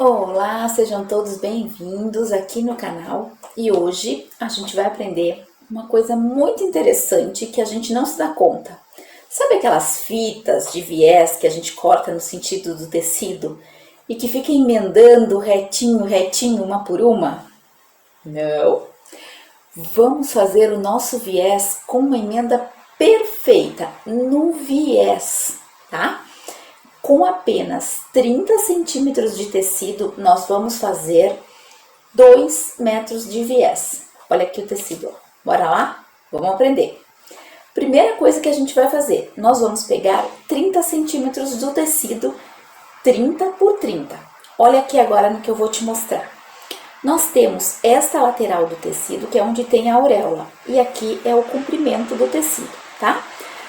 Olá, sejam todos bem-vindos aqui no canal e hoje a gente vai aprender uma coisa muito interessante que a gente não se dá conta. Sabe aquelas fitas de viés que a gente corta no sentido do tecido e que fica emendando retinho, retinho, uma por uma? Não! Vamos fazer o nosso viés com uma emenda perfeita no viés, tá? Com apenas 30 centímetros de tecido, nós vamos fazer 2 metros de viés. Olha aqui o tecido, ó. Bora lá? Vamos aprender. Primeira coisa que a gente vai fazer, nós vamos pegar 30 centímetros do tecido, 30 por 30. Olha aqui agora no que eu vou te mostrar. Nós temos esta lateral do tecido, que é onde tem a auréola, e aqui é o comprimento do tecido, tá?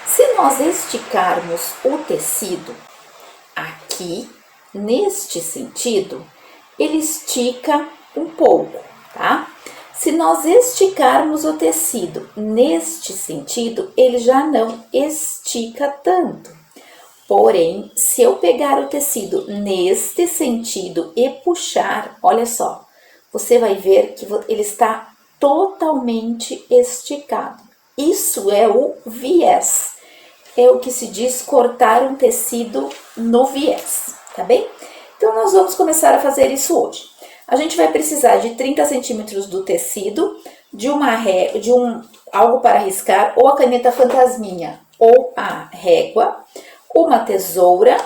Se nós esticarmos o tecido, aqui, neste sentido, ele estica um pouco, tá? Se nós esticarmos o tecido neste sentido, ele já não estica tanto. Porém, se eu pegar o tecido neste sentido e puxar, olha só, você vai ver que ele está totalmente esticado. Isso é o viés. É o que se diz cortar um tecido no viés, tá bem? Então, nós vamos começar a fazer isso hoje. A gente vai precisar de 30 centímetros do tecido, de algo para riscar, ou a caneta fantasminha, ou a régua, uma tesoura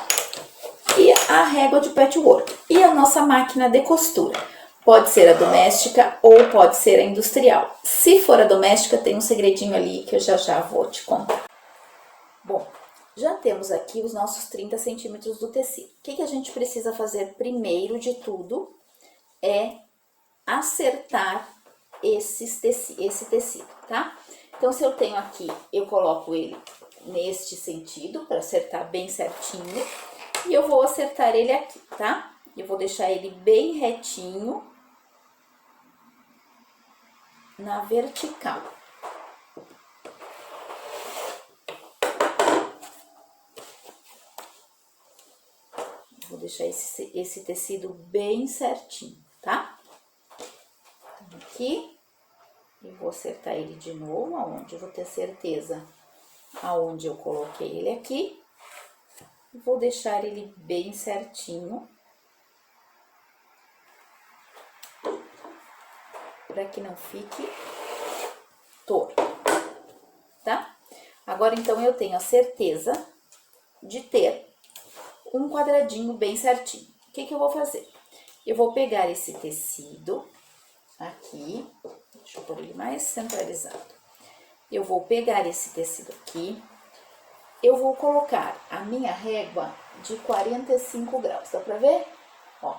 e a régua de patchwork. E a nossa máquina de costura. Pode ser a doméstica ou pode ser a industrial. Se for a doméstica, tem um segredinho ali que eu já vou te contar. Bom, já temos aqui os nossos 30 centímetros do tecido. O que a gente precisa fazer primeiro de tudo é acertar esse tecido, tá? Então, se eu tenho aqui, eu coloco ele neste sentido, para acertar bem certinho. E eu vou acertar ele aqui, tá? Eu vou deixar ele bem retinho na vertical. Vou deixar esse tecido bem certinho, tá? Então, aqui, eu vou acertar ele de novo, aonde eu vou ter certeza aonde eu coloquei ele aqui. Vou deixar ele bem certinho, para que não fique torto, tá? Agora, então, eu tenho a certeza de ter um quadradinho bem certinho. O que eu vou fazer? Eu vou pegar esse tecido aqui, deixa eu pôr ele mais centralizado. Eu vou pegar esse tecido aqui, eu vou colocar a minha régua de 45 graus, dá pra ver? Ó,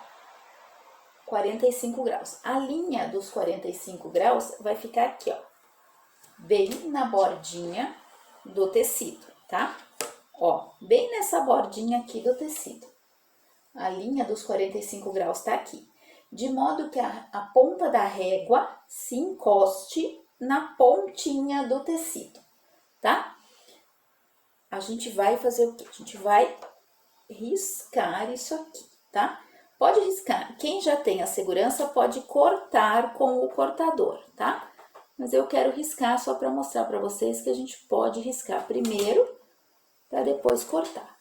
45 graus. A linha dos 45 graus vai ficar aqui, ó, bem na bordinha do tecido, tá? Ó, bem nessa bordinha aqui do tecido. A linha dos 45 graus tá aqui. De modo que a ponta da régua se encoste na pontinha do tecido, tá? A gente vai fazer o quê? A gente vai riscar isso aqui, tá? Pode riscar. Quem já tem a segurança pode cortar com o cortador, tá? Mas eu quero riscar só para mostrar para vocês que a gente pode riscar primeiro para depois cortar.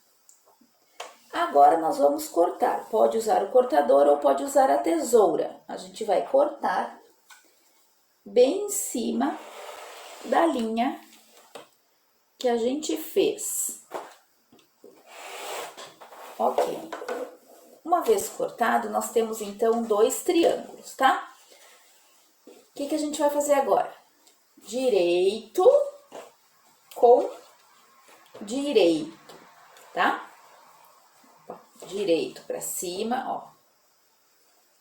Agora, nós vamos cortar. Pode usar o cortador ou pode usar a tesoura. A gente vai cortar bem em cima da linha que a gente fez. Ok. Uma vez cortado, nós temos, então, 2 triângulos, tá? O que a gente vai fazer agora? Direito com direito, tá? Direito para cima, ó.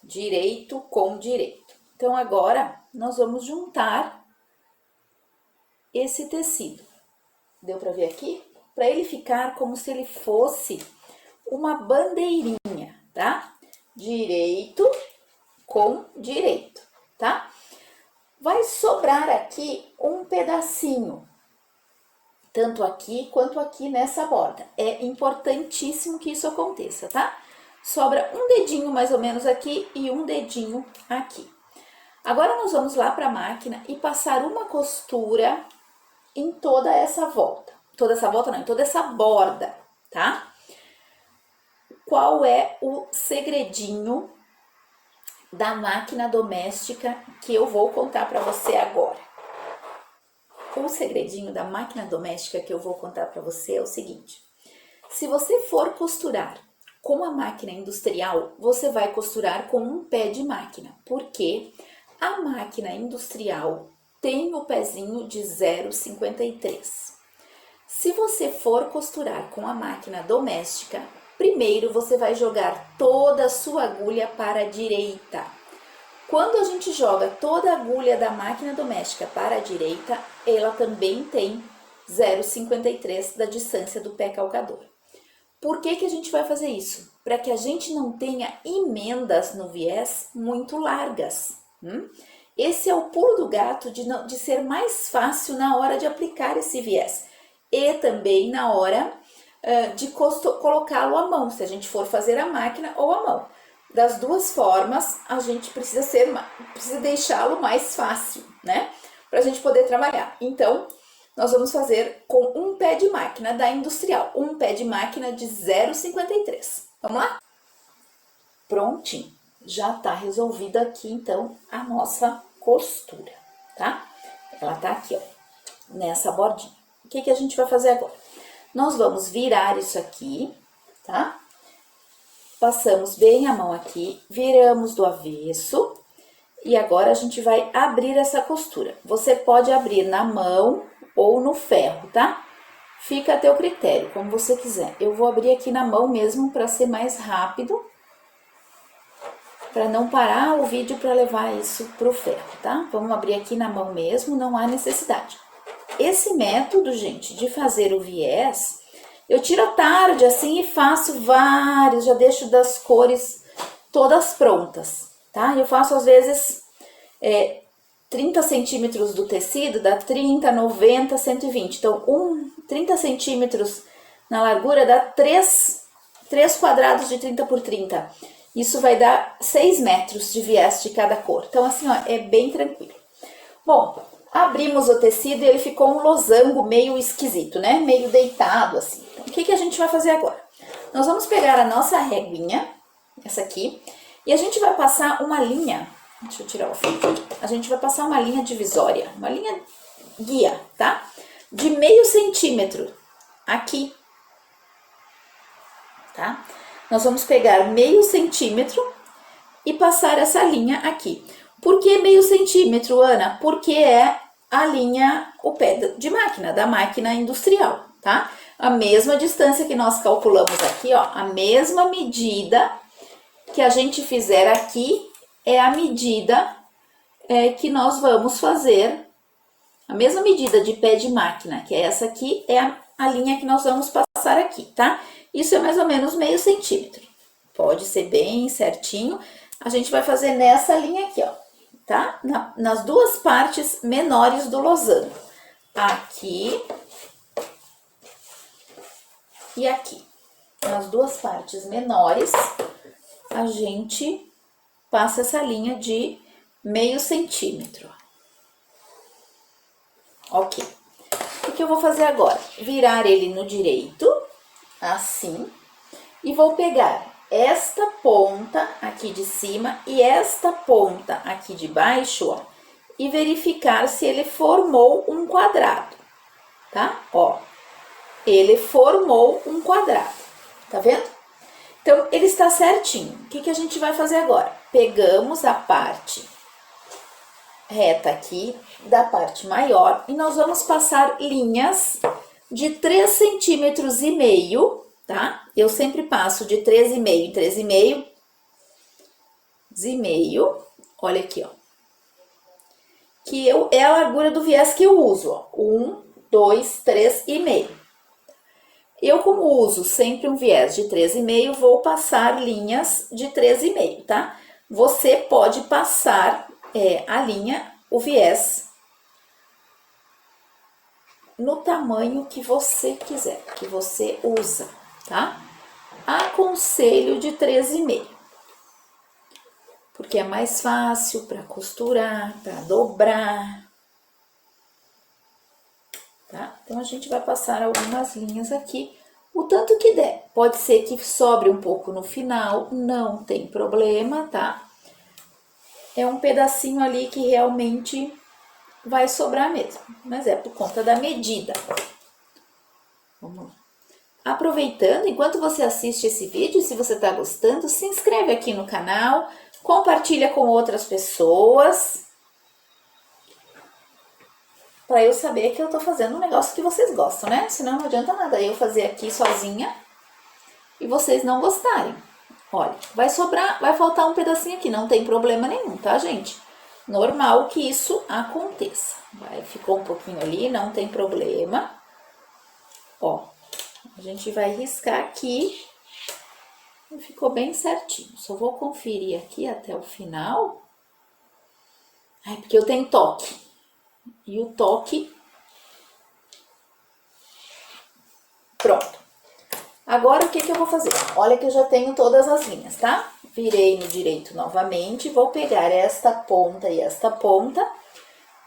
Direito com direito. Então, agora, nós vamos juntar esse tecido. Deu para ver aqui? Para ele ficar como se ele fosse uma bandeirinha, tá? Direito com direito, tá? Vai sobrar aqui um pedacinho, tanto aqui quanto aqui nessa borda. É importantíssimo que isso aconteça, tá? sobra um dedinho mais ou menos aqui e um dedinho aqui. Agora nós vamos lá para a máquina e passar uma costura em toda essa volta. Toda essa volta não, em toda essa borda, tá? Qual é o segredinho da máquina doméstica que eu vou contar para você agora? O segredinho da máquina doméstica que eu vou contar para você é o seguinte: se você for costurar com a máquina industrial, você vai costurar com um pé de máquina, porque a máquina industrial tem o pezinho de 0,53. Se você for costurar com a máquina doméstica, primeiro você vai jogar toda a sua agulha para a direita. Quando a gente joga toda a agulha da máquina doméstica para a direita, ela também tem 0,53 da distância do pé calcador. Por que a gente vai fazer isso? Para que a gente não tenha emendas no viés muito largas. Esse é o pulo do gato de ser mais fácil na hora de aplicar esse viés. E também na hora de colocá-lo à mão, se a gente for fazer a máquina ou a mão. Das duas formas, a gente precisa deixá-lo mais fácil, né? Para a gente poder trabalhar. Então, nós vamos fazer com um pé de máquina da industrial, um pé de máquina de 0,53. Vamos lá? Prontinho. Já tá resolvida aqui, então, a nossa costura, tá? Ela tá aqui, ó, nessa bordinha. O que a gente vai fazer agora? Nós vamos virar isso aqui, tá? Passamos bem a mão aqui, viramos do avesso e agora a gente vai abrir essa costura. Você pode abrir na mão ou no ferro, tá? Fica a teu critério, como você quiser. Eu vou abrir aqui na mão mesmo para ser mais rápido, para não parar o vídeo para levar isso pro ferro, tá? Vamos abrir aqui na mão mesmo, não há necessidade. Esse método, gente, de fazer o viés, eu tiro à tarde assim e faço vários, já deixo das cores todas prontas, tá? Eu faço às vezes 30 centímetros do tecido, dá 30, 90, 120. Então, 30 centímetros na largura dá 3 quadrados de 30 por 30. Isso vai dar 6 metros de viés de cada cor. Então, assim, ó, é bem tranquilo. Bom, abrimos o tecido e ele ficou um losango meio esquisito, né? Meio deitado, assim. Então, o que a gente vai fazer agora? Nós vamos pegar a nossa reguinha, essa aqui, e a gente vai passar uma linha. Deixa eu tirar o fio. A gente vai passar uma linha divisória, uma linha guia, tá? De meio centímetro aqui, tá? Nós vamos pegar meio centímetro e passar essa linha aqui. Por que meio centímetro, Ana? Porque é a linha, o pé de máquina, da máquina industrial, tá? A mesma distância que nós calculamos aqui, ó, a mesma medida que a gente fizer aqui é a medida que nós vamos fazer, a mesma medida de pé de máquina, que é essa aqui, é a linha que nós vamos passar aqui, tá? Isso é mais ou menos meio centímetro. Pode ser bem certinho. A gente vai fazer nessa linha aqui, ó, tá? Nas duas partes menores do losango. Aqui e aqui. Nas duas partes menores, a gente passa essa linha de meio centímetro. Ok. O que eu vou fazer agora? Virar ele no direito, assim, e vou pegar esta ponta aqui de cima e esta ponta aqui de baixo, ó, e verificar se ele formou um quadrado, tá? Ó, ele formou um quadrado, tá vendo? Então, ele está certinho. O que a gente vai fazer agora? Pegamos a parte reta aqui da parte maior e nós vamos passar linhas de 3,5 centímetros, tá? Eu sempre passo de 3,5 em 3,5, olha aqui, ó. Que é a largura do viés que eu uso, ó. 1, 2, 3,5. Eu, como uso sempre um viés de 3,5, vou passar linhas de 3,5, tá? Você pode passar a linha, o viés, no tamanho que você quiser, que você usa, tá? aconselho de 13,5. Porque é mais fácil para costurar, para dobrar. Tá? Então, a gente vai passar algumas linhas aqui, o tanto que der. Pode ser que sobre um pouco no final, não tem problema, tá? É um pedacinho ali que realmente vai sobrar mesmo, mas é por conta da medida. Vamos lá. Aproveitando, enquanto você assiste esse vídeo, se você tá gostando, se inscreve aqui no canal, compartilha com outras pessoas, para eu saber que eu tô fazendo um negócio que vocês gostam, né? Senão não adianta nada eu fazer aqui sozinha e vocês não gostarem. Olha, vai sobrar, vai faltar um pedacinho aqui, não tem problema nenhum, tá, gente? Normal que isso aconteça. Ficou um pouquinho ali, não tem problema. Ó, a gente vai riscar aqui e ficou bem certinho. Só vou conferir aqui até o final. Porque eu tenho toque. E o toque... Pronto. Agora, o que eu vou fazer? Olha que eu já tenho todas as linhas, tá? Virei no direito novamente, vou pegar esta ponta e esta ponta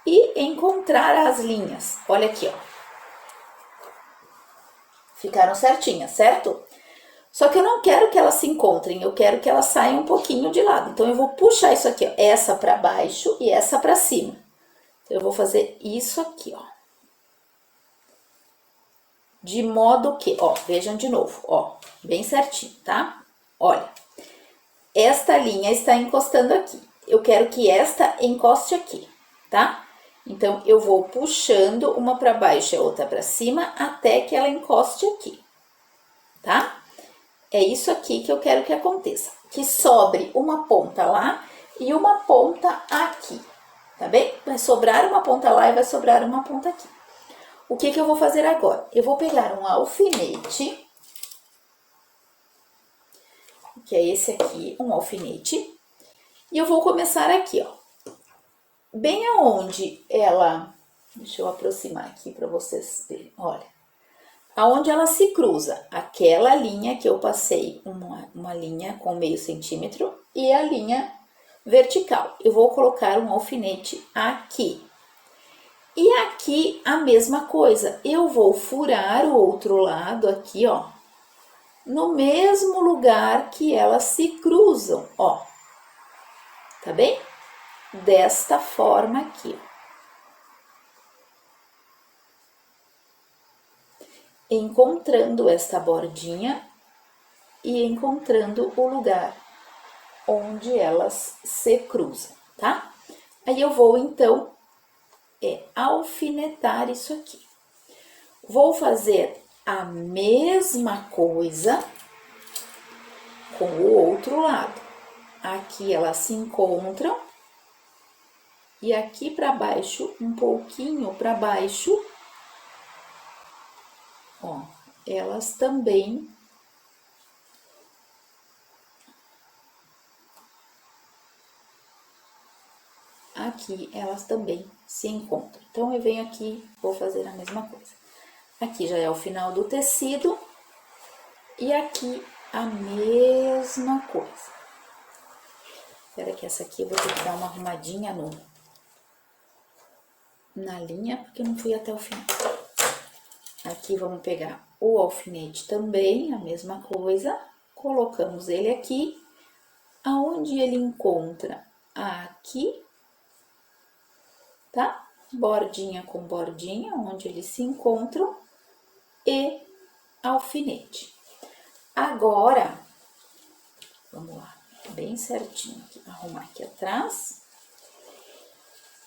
e encontrar as linhas. Olha aqui, ó. Ficaram certinhas, certo? Só que eu não quero que elas se encontrem, eu quero que elas saiam um pouquinho de lado. Então, eu vou puxar isso aqui, ó, essa pra baixo e essa pra cima. Então, eu vou fazer isso aqui, ó. De modo que, ó, vejam de novo, ó, bem certinho, tá? Olha, esta linha está encostando aqui. Eu quero que esta encoste aqui, tá? Então, eu vou puxando uma para baixo e a outra para cima até que ela encoste aqui, tá? É isso aqui que eu quero que aconteça. Que sobre uma ponta lá e uma ponta aqui, tá bem? Vai sobrar uma ponta lá e vai sobrar uma ponta aqui. O que eu vou fazer agora? Eu vou pegar um alfinete, que é esse aqui, um alfinete, e eu vou começar aqui, ó. Bem aonde ela... Deixa eu aproximar aqui para vocês verem, olha. Aonde ela se cruza, aquela linha que eu passei, uma linha com meio centímetro, e a linha vertical. Eu vou colocar um alfinete aqui. E aqui a mesma coisa, eu vou furar o outro lado aqui, ó, no mesmo lugar que elas se cruzam, ó, tá bem? Desta forma aqui, ó. Encontrando esta bordinha e encontrando o lugar onde elas se cruzam, tá? Aí eu vou, então, alfinetar isso aqui. Vou fazer a mesma coisa com o outro lado. Aqui elas se encontram e aqui para baixo, um pouquinho para baixo, ó, elas também aqui elas também se encontram. Então, eu venho aqui, vou fazer a mesma coisa. Aqui já é o final do tecido e aqui a mesma coisa. Espera que essa aqui eu vou ter que dar uma arrumadinha na linha, porque eu não fui até o final. Aqui vamos pegar o alfinete também, a mesma coisa. Colocamos ele aqui, aonde ele encontra aqui, tá? Bordinha com bordinha, onde eles se encontram, e alfinete. Agora, vamos lá, bem certinho aqui, arrumar aqui atrás.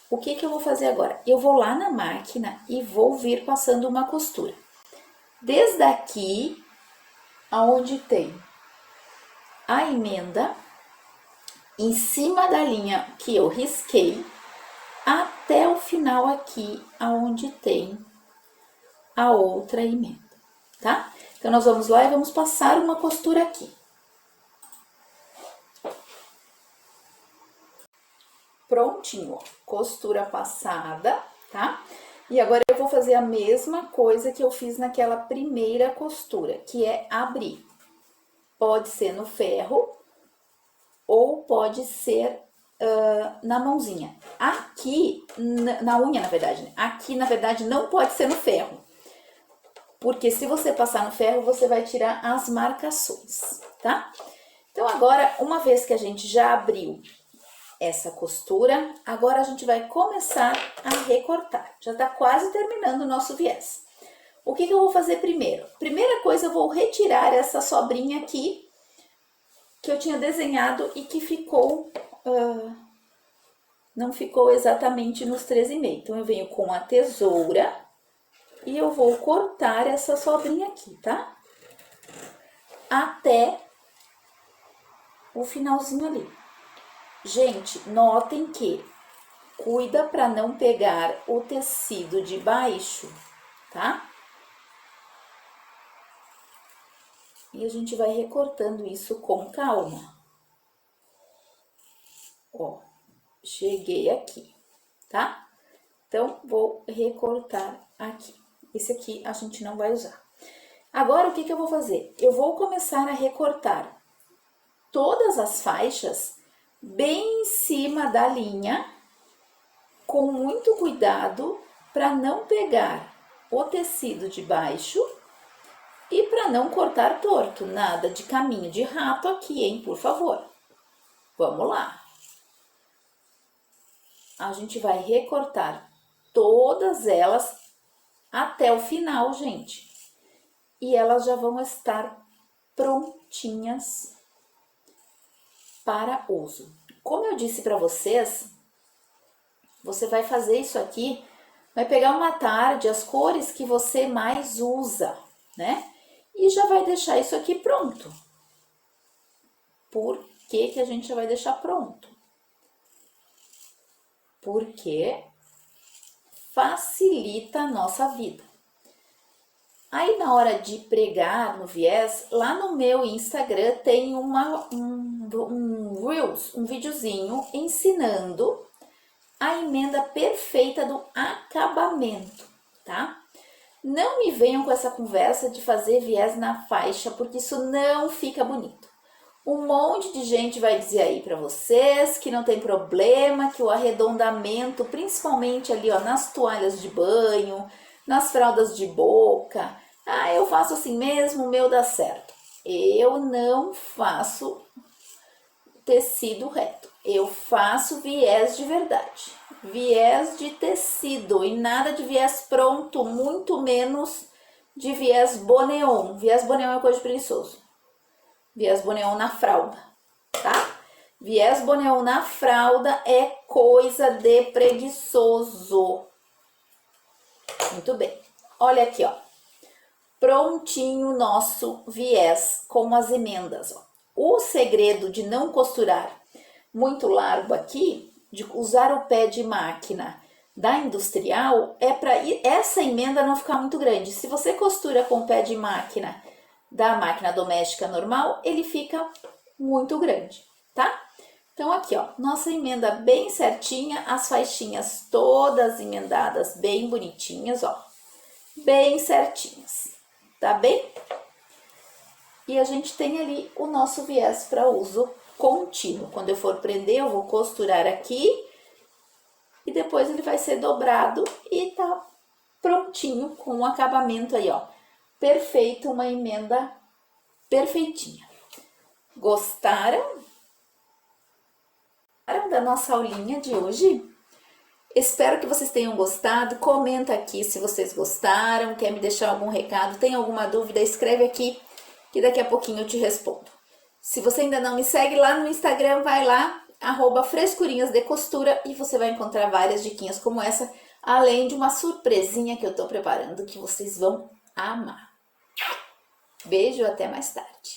O que eu vou fazer agora? Eu vou lá na máquina e vou vir passando uma costura. Desde aqui, aonde tem a emenda, em cima da linha que eu risquei, até o final aqui, aonde tem a outra emenda, tá? Então, nós vamos lá e vamos passar uma costura aqui. Prontinho, ó, costura passada, tá? E agora eu vou fazer a mesma coisa que eu fiz naquela primeira costura, que é abrir. pode ser no ferro ou pode ser na mãozinha. Aqui, na unha, na verdade, né? Aqui, na verdade, não pode ser no ferro. Porque se você passar no ferro, você vai tirar as marcações, tá? Então, agora, uma vez que a gente já abriu essa costura, agora a gente vai começar a recortar. Já tá quase terminando o nosso viés. O que eu vou fazer primeiro? Primeira coisa, eu vou retirar essa sobrinha aqui, que eu tinha desenhado e que ficou... não ficou exatamente nos 13,5. Então, eu venho com a tesoura e eu vou cortar essa sobrinha aqui, tá? Até o finalzinho ali. Gente, notem que cuida para não pegar o tecido de baixo, tá? E a gente vai recortando isso com calma. Ó, cheguei aqui, tá? Então, vou recortar aqui. Esse aqui a gente não vai usar. Agora, o que eu vou fazer? Eu vou começar a recortar todas as faixas bem em cima da linha, com muito cuidado para não pegar o tecido de baixo e para não cortar torto. Nada de caminho de rato aqui, hein, por favor. Vamos lá. A gente vai recortar todas elas até o final, gente. E elas já vão estar prontinhas para uso. Como eu disse para vocês, você vai fazer isso aqui, vai pegar uma tarde, as cores que você mais usa, né? E já vai deixar isso aqui pronto. Por que a gente já vai deixar pronto? Porque facilita a nossa vida. Aí, na hora de pregar no viés, lá no meu Instagram tem um Reels, um videozinho ensinando a emenda perfeita do acabamento, tá? Não me venham com essa conversa de fazer viés na faixa, porque isso não fica bonito. Um monte de gente vai dizer aí para vocês que não tem problema, que o arredondamento, principalmente ali ó, nas toalhas de banho, nas fraldas de boca, eu faço assim mesmo, o meu dá certo. Eu não faço tecido reto, eu faço viés de verdade, viés de tecido e nada de viés pronto, muito menos de viés boneon. Viés boneon é coisa de preguiçoso. Viés boneon na fralda, tá? Viés boneon na fralda é coisa de preguiçoso. Muito bem. Olha aqui, ó. Prontinho o nosso viés com as emendas, ó. O segredo de não costurar muito largo aqui, de usar o pé de máquina da industrial, é para essa emenda não ficar muito grande. Se você costura com o pé de máquina da máquina doméstica normal, ele fica muito grande, tá? Então, aqui, ó, nossa emenda bem certinha, as faixinhas todas emendadas bem bonitinhas, ó, bem certinhas, tá bem? E a gente tem ali o nosso viés para uso contínuo. Quando eu for prender, eu vou costurar aqui e depois ele vai ser dobrado e tá prontinho com o acabamento aí, ó. Perfeito, uma emenda perfeitinha. Gostaram? Gostaram da nossa aulinha de hoje? Espero que vocês tenham gostado. Comenta aqui se vocês gostaram, quer me deixar algum recado, tem alguma dúvida, escreve aqui que daqui a pouquinho eu te respondo. Se você ainda não me segue lá no Instagram, vai lá, @frescurinhasdecostura, e você vai encontrar várias diquinhas como essa, além de uma surpresinha que eu tô preparando que vocês vão amar. Beijo, até mais tarde.